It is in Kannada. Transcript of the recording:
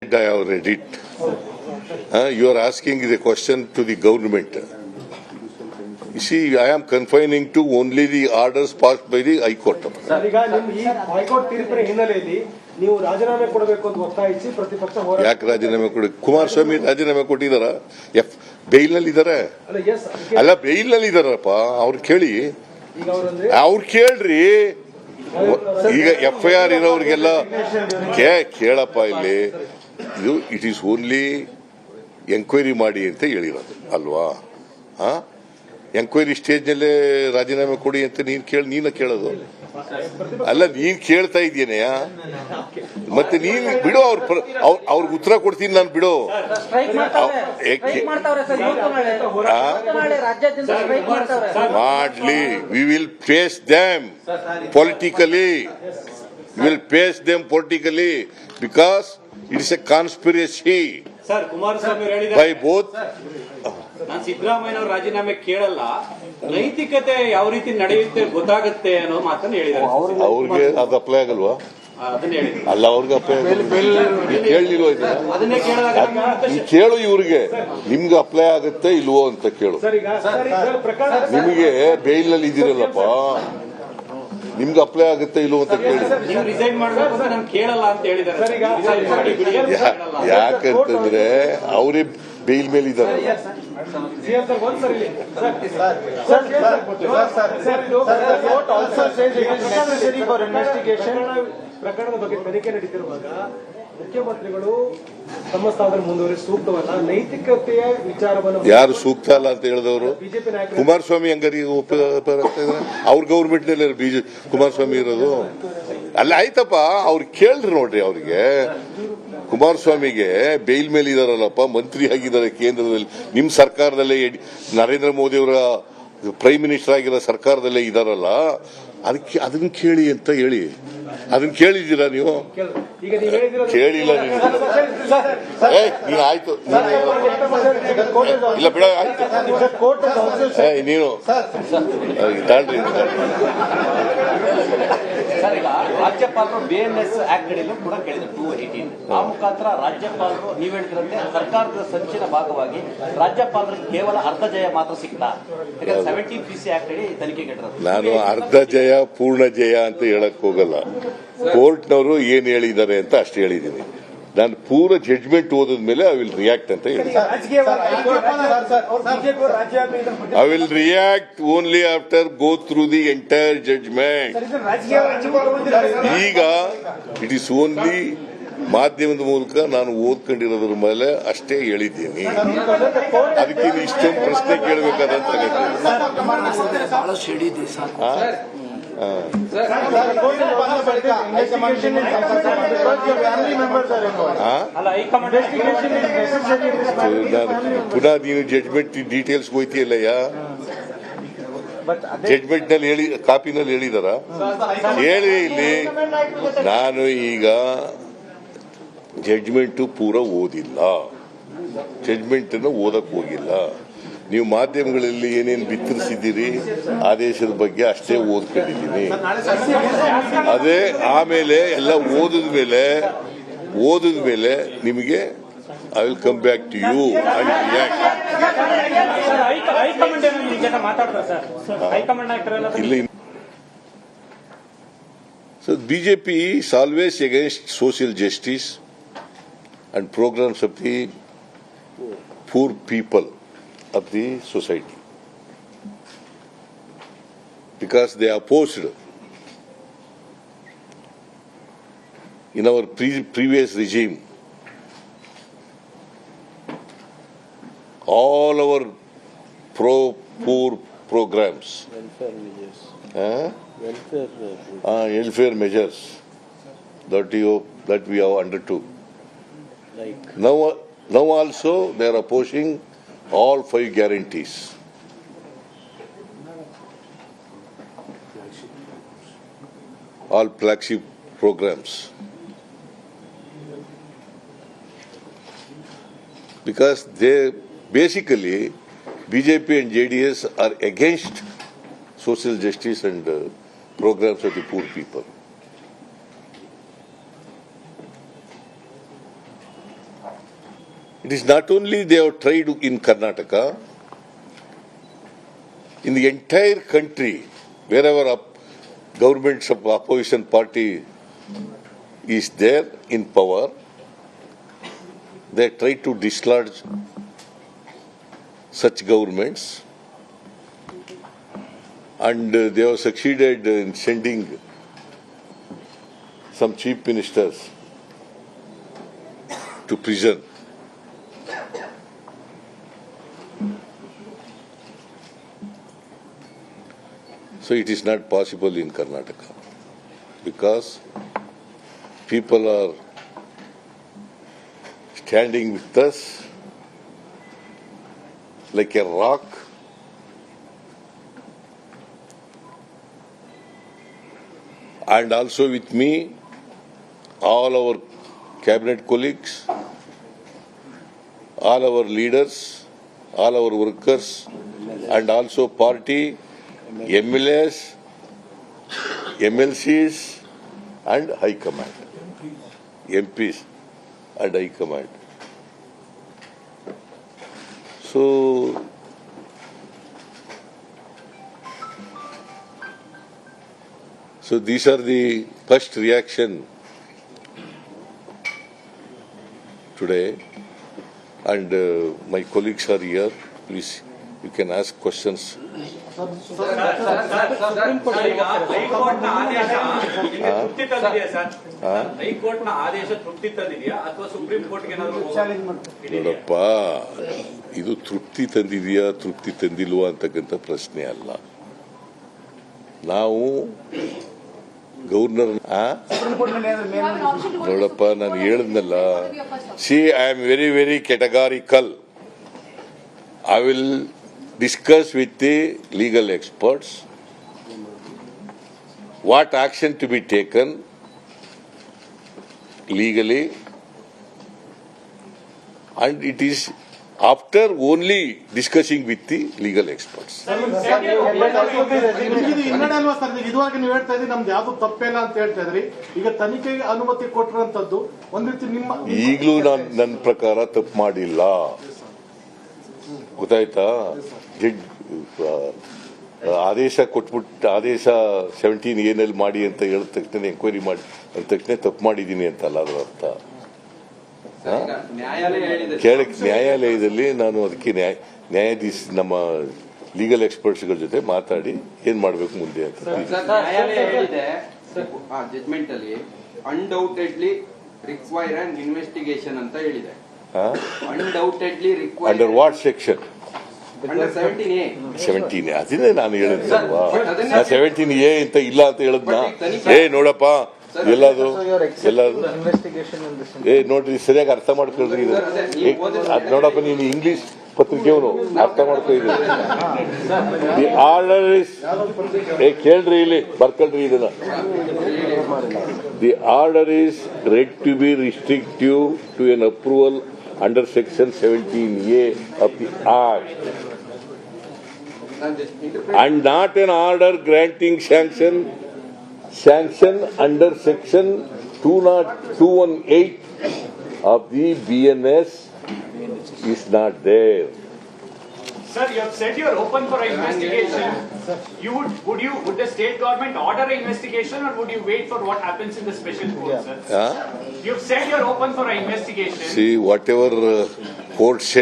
said, I have read it. You are asking the question to the government. You see, I am confining to only the orders passed by the High Court. Sir, ಈಗ ನಿಮ್ಮ ಈ ಹೈಕೋರ್ಟ್ ತೀರ್ಪಿನ ಹಿನ್ನೆಲೆಯಲ್ಲಿ ನೀವು ರಾಜೀನಾಮೆ ಕೊಡಬೇಕು ಅಂತ ಒತ್ತಾಯಿಸಿ ಪ್ರತಿಪಕ್ಷ ಹೋರಾಟ. ಯಾಕೆ ರಾಜೀನಾಮೆ ಕೊಡಿ? ಕುಮಾರಸ್ವಾಮಿ ರಾಜೀನಾಮೆ ಕೊಟ್ಟಿದಾರ? ಬೇಲ್ ನಲ್ಲಿ ಇದಾರೆ? ಅಲ್ಲ, ಬೇಲ್ ನಲ್ಲಿ ಇದಾರಪ್ಪ. ಅವ್ರು ಕೇಳಿ, ಅವ್ರು ಕೇಳ್ರಿ. ಈಗ FIR ಇರೋರಿಗೆಲ್ಲ ಕೇಳಪ್ಪ. ಇಲ್ಲಿ ಇದು ಇಟ್ ಈಸ್ ಓನ್ಲಿ ಎಂಕ್ವೈರಿ ಮಾಡಿ ಅಂತ ಹೇಳಿರೋದು ಅಲ್ವಾ? ಎಂಕ್ವೈರಿ ಸ್ಟೇಜ್ ನಲ್ಲೇ ರಾಜೀನಾಮೆ ಕೊಡಿ ಅಂತ ನೀನ ಕೇಳೋದು ಅಲ್ಲ. ನೀನ್ ಕೇಳ್ತಾ ಇದೀಯನೆಯ, ಮತ್ತೆ ನೀನ್ ಬಿಡು. ಅವ್ರಿಗೆ ಉತ್ತರ ಕೊಡ್ತೀನಿ ನಾನು, ಬಿಡು. ಮಾಡ್ಲಿ. We will face them politically. Because it is a conspiracy by both. ನಾನು ಸಿದ್ದರಾಮಯ್ಯ ರಾಜೀನಾಮೆ ಕೇಳಲ್ಲ, ನೈತಿಕತೆ ಯಾವ ರೀತಿ ನಡೆಯುತ್ತೆ ಗೊತ್ತಾಗುತ್ತೆ ಅನ್ನೋ ಮಾತನ್ನು ಹೇಳಿದ್ದಾರೆ. ಅವ್ರಿಗೆ ಅದು ಅಪ್ಲೈ ಆಗಲ್ವಾ? ಅದನ್ನ ಹೇಳಿದ್ರು. ಅಲ್ಲ, ಅವ್ರಿಗೆ ಅಪ್ಲೈ ಕೇಳಲಿಲ್ವ? ಕೇಳು ಇವ್ರಿಗೆ, ನಿಮ್ಗೆ ಅಪ್ಲೈ ಆಗುತ್ತೆ ಇಲ್ವೋ ಅಂತ ಕೇಳು. ನಿಮಗೆ ಬೇಲ್ ನಲ್ಲಿ ಇದ್ದೀರಲ್ಲಪ್ಪ, ನಿಮ್ಗೆ ಅಪ್ಲೈ ಆಗುತ್ತೆ ಇಲ್ವೋ ಅಂತ ಕೇಳಿ. ನೀವು ರಿಸೈನ್ ಮಾಡಬೇಕು ಅಂತ ನಾನು ಕೇಳಲ್ಲ ಅಂತ ಹೇಳಿದ್ದಾರೆ. ಯಾಕಂತಂದ್ರೆ ಅವರೇ ಬೇಲ್ ಮೇಲೆ ಇದ್ದಾರೆ. ಪ್ರಕರಣದ ಬಗ್ಗೆ ತನಿಖೆ ನಡೀತಿರುವಾಗ ಮುಖ್ಯಮಂತ್ರಿಗಳು ತಮ್ಮ ಸ್ಥಾನದಲ್ಲಿ ಮುಂದುವರಿಸಿ ಸೂಕ್ತವಲ್ಲ, ನೈತಿಕತೆಯ ವಿಚಾರವನ್ನು ಯಾರು ಸೂಕ್ತ ಅಲ್ಲ ಅಂತ ಹೇಳಿದವರು? ಕುಮಾರಸ್ವಾಮಿ ಹಂಗಾರಿ ಅವ್ರ ಗೌರ್ಮೆಂಟ್ ನಲ್ಲಿ ಕುಮಾರಸ್ವಾಮಿ ಇರೋದು ಅಲ್ಲ. ಆಯ್ತಪ್ಪ, ಅವ್ರು ಕೇಳ್ರಿ ನೋಡ್ರಿ. ಅವ್ರಿಗೆ ಕುಮಾರಸ್ವಾಮಿಗೆ ಬೇಲ್ ಮೇಲೆ ಇದಾರಲ್ಲಪ್ಪ, ಮಂತ್ರಿ ಆಗಿದ್ದಾರೆ ಕೇಂದ್ರದಲ್ಲಿ, ನಿಮ್ ಸರ್ಕಾರದಲ್ಲೇ ನರೇಂದ್ರ ಮೋದಿ ಅವರ ಪ್ರೈಮ್ ಮಿನಿಸ್ಟರ್ ಆಗಿರೋ ಸರ್ಕಾರದಲ್ಲೇ ಇದಾರಲ್ಲ, ಅದನ್ನ ಕೇಳಿ ಅಂತ ಹೇಳಿ. ಅದನ್ನ ಕೇಳಿದ್ದೀರಾ ನೀವು? ಕೇಳಿಲ್ಲ ನೀವು. ನೀನು ಆಯ್ತು, ಇಲ್ಲ ಬಿಡ, ಆಯ್ತು. ನೀನು ತಾಳ್ರಿ. ಸರ್, ಈಗ ರಾಜ್ಯಪಾಲರು BNS ಆಕ್ಟ್ ಅಡಿಯಲ್ಲೂ ಕೂಡ ಕೇಳಿದ್ರು 218. ಆ ಮುಖಾಂತರ ರಾಜ್ಯಪಾಲರು ನೀವ್ ಹೇಳ್ತಿರಂತೆ ಸರ್ಕಾರದ ಸಂಚಿನ ಭಾಗವಾಗಿ ರಾಜ್ಯಪಾಲರಿಗೆ ಕೇವಲ ಅರ್ಧ ಜಯ ಮಾತ್ರ ಸಿಗ್ತಾ. 17 PC ಆಕ್ಟ್ ಅಡಿ ತನಿಖೆ ಕೆಟ್ಟಿರೋದು. ನಾನು ಅರ್ಧ ಜಯ ಪೂರ್ಣ ಜಯ ಅಂತ ಹೇಳಕ್ ಹೋಗಲ್ಲ. ಕೋರ್ಟ್ನವರು ಏನ್ ಹೇಳಿದ್ದಾರೆ ಅಂತ ಅಷ್ಟು ಹೇಳಿದ್ದೀನಿ. ನಾನು ಪೂರ ಜಡ್ಜ್ಮೆಂಟ್ ಓದಿದ್ಮೇಲೆ ಐ ವಿಲ್ ರಿಯಾಕ್ಟ್ ಅಂತ ಹೇಳಿ. I will react only after go through the entire judgement. ಈಗ ಇಟ್ ಈಸ್ ಓನ್ಲಿ ಮಾಧ್ಯಮದ ಮೂಲಕ ನಾನು ಓದ್ಕೊಂಡಿರೋದ್ರ ಮೇಲೆ ಅಷ್ಟೇ ಹೇಳಿದ್ದೀನಿ. ಅದಕ್ಕೆ ಇಷ್ಟೊಂದು ಪ್ರಶ್ನೆ ಕೇಳಬೇಕಾದಂತ ಪುನಃ ನೀನು ಜಡ್ಜ್ಮೆಂಟ್ ಡೀಟೇಲ್ಸ್ ಹೋಯ್ತಿಯಲ್ಲಯ್ಯ. ಜಡ್ಜ್ಮೆಂಟ್ ನಲ್ಲಿ ಹೇಳಿ, ಕಾಪಿನಲ್ಲಿ ಹೇಳಿದಾರ? ಹೇಳಿ ಇಲ್ಲಿ. ನಾನು ಈಗ ಜಡ್ಜ್ಮೆಂಟ್ ಪೂರ ಓದಿಲ್ಲ, ಜಡ್ಜ್ಮೆಂಟ್ ಅನ್ನು ಓದಕ್ ಹೋಗಿಲ್ಲ. ನೀವು ಮಾಧ್ಯಮಗಳಲ್ಲಿ ಏನೇನು ಬಿತ್ತರಿಸಿದ್ದೀರಿ ಆದೇಶದ ಬಗ್ಗೆ ಅಷ್ಟೇ ಓದ್ಕೊಂಡಿದ್ದೀನಿ. ಅದೇ ಆಮೇಲೆ ಎಲ್ಲ ಓದಿದ ಮೇಲೆ ನಿಮಗೆ I will come back to you and react. ಇಲ್ಲ, so BJP is always against social justice and programs of the poor people of the society, because they opposed in our previous regime all our poor programs, welfare measures that we have undertook. Like now also they are opposing all 5 guarantees. All flagship programs. Because they basically, BJP and JDS are against social justice and programs of the poor people. It is not only they have tried in Karnataka, in the entire country, wherever governments of opposition party is there in power, they try to dislodge such governments, and they have succeeded in sending some chief ministers to prison. So it is not possible in Karnataka because people are standing with us like a rock, and also with me, all our cabinet colleagues, all our leaders, all our workers, and also party, MLAs, MLCs, and High Command, MPs and High Command. So these are the first reaction today, and my colleagues are here. Please, you can ask questions. High court ನ ಆದೇಶ ನಿಮಗೆ ತೃಪ್ತಿ ತಂದಿದೆಯಾ ಸರ್? ಹೈಕೋರ್ಟ್ ನ ಆದೇಶ ತೃಪ್ತಿ ತಂದಿದೆಯಾ ಅಥವಾ ಸುಪ್ರೀಂ ಕೋರ್ಟ್ಗೆ ಏನಾದರೂ ನೋಡಪ್ಪ, ಇದು ತೃಪ್ತಿ ತಂದಿದೆಯಾ ತೃಪ್ತಿ ತಂದಿಲ್ವಾ ಅಂತಕ್ಕಂಥ ಪ್ರಶ್ನೆ ಅಲ್ಲ. ನಾವು ಗವರ್ನರ್ ನೋಡಪ್ಪ, ನಾನು ಹೇಳಿದ್ನಲ್ಲ, see I am very very categorical. I will discuss with the legal experts what action to be taken legally, and it is after only discussing with the legal experts. ಹಿನ್ನಡೆ ಅಲ್ವಾ ಸರ್? ಇದುವರೆಗೆ ನೀವು ಹೇಳ್ತಾ ಇದ್ರಿ ನಮ್ದು ಯಾವ್ದು ತಪ್ಪೇಲ್ಲ ಅಂತ ಹೇಳ್ತಾ ಇದ್ರಿ. ಈಗ ತನಿಖೆಗೆ ಅನುಮತಿ ಕೊಟ್ಟಿರುವಂತದ್ದು ಒಂದ್ ರೀತಿ ನಿಮ್ಮ ಈಗಲೂ ನಾನು ನನ್ನ ಪ್ರಕಾರ ತಪ್ಪು ಮಾಡಿಲ್ಲ, ಗೊತ್ತಾಯ್ತಾ? ಆದೇಶ ಕೊಟ್ಬಿಟ್ಟು ಆದೇಶ 17A ಮಾಡಿ ಅಂತ ಹೇಳಿದ ತಕ್ಷಣ ಎಂಕ್ವೈರಿ ಮಾಡಿ ಅಂದ ತಕ್ಷಣ ತಪ್ಪು ಮಾಡಿದ್ದೀನಿ ಅಂತಲ್ಲ ಅದರ ಅರ್ಥ. ನ್ಯಾಯಾಲಯದಲ್ಲಿ ನಾನು ಅದಕ್ಕೆ ನ್ಯಾಯಾಧೀಶ ನಮ್ಮ ಲೀಗಲ್ ಎಕ್ಸ್ಪರ್ಟ್ಸ್ಗಳ ಜೊತೆ ಮಾತಾಡಿ ಏನ್ ಮಾಡ್ಬೇಕು ಮುಂದೆ ಅಂತ. ನ್ಯಾಯಾಲಯ ಹೇಳಿದೆ ಜಡ್ಜ್ಮೆಂಟ್ ಅಲ್ಲಿ ಅನ್ಡೌಟೆಡ್ಲಿ ರಿಕ್ವೈರ್ ಅಂಡ್ ಇನ್ವೆಸ್ಟಿಗೇಷನ್ ಅಂತ ಹೇಳಿದೆ. Undoubtedly require under what section? Under 17A. 17A ಅದನ್ನೇ ನಾನು ಹೇಳಿದ್ದಲ್ವಾ, ನಾ 17A ಅಂತ ಇಲ್ಲ ಅಂತ ಹೇಳದ್ನ. ನೋಡಪ್ಪ, ಎಲ್ಲದು ನೋಡ್ರಿ, ಸರಿಯಾಗಿ ಅರ್ಥ ಮಾಡ್ಕೊಳ್ರಿ. ಅದ್ ನೋಡಪ್ಪ, ನೀನು ಇಂಗ್ಲಿಷ್ ಪತ್ರಿಕೆಯವನು, ಅರ್ಥ ಮಾಡ್ಕೊಂಡಿದ್ದೀನಿ. ದಿ ಆರ್ಡರ್ ಇಸ್, ಕೇಳ್ರಿ, ಇಲ್ಲಿ ಬರ್ಕೊಳ್ರಿ ಇದನ್ನ. The order is read to be restrictive to an approval under section 17A of the Act, and not an order granting sanction under section 218 of the BNS is not there. Sir, you have said you are open for an investigation. Would the state government order an investigation, or would you wait for what happens in the special court, sir? You have said you are open for an investigation. See, whatever court said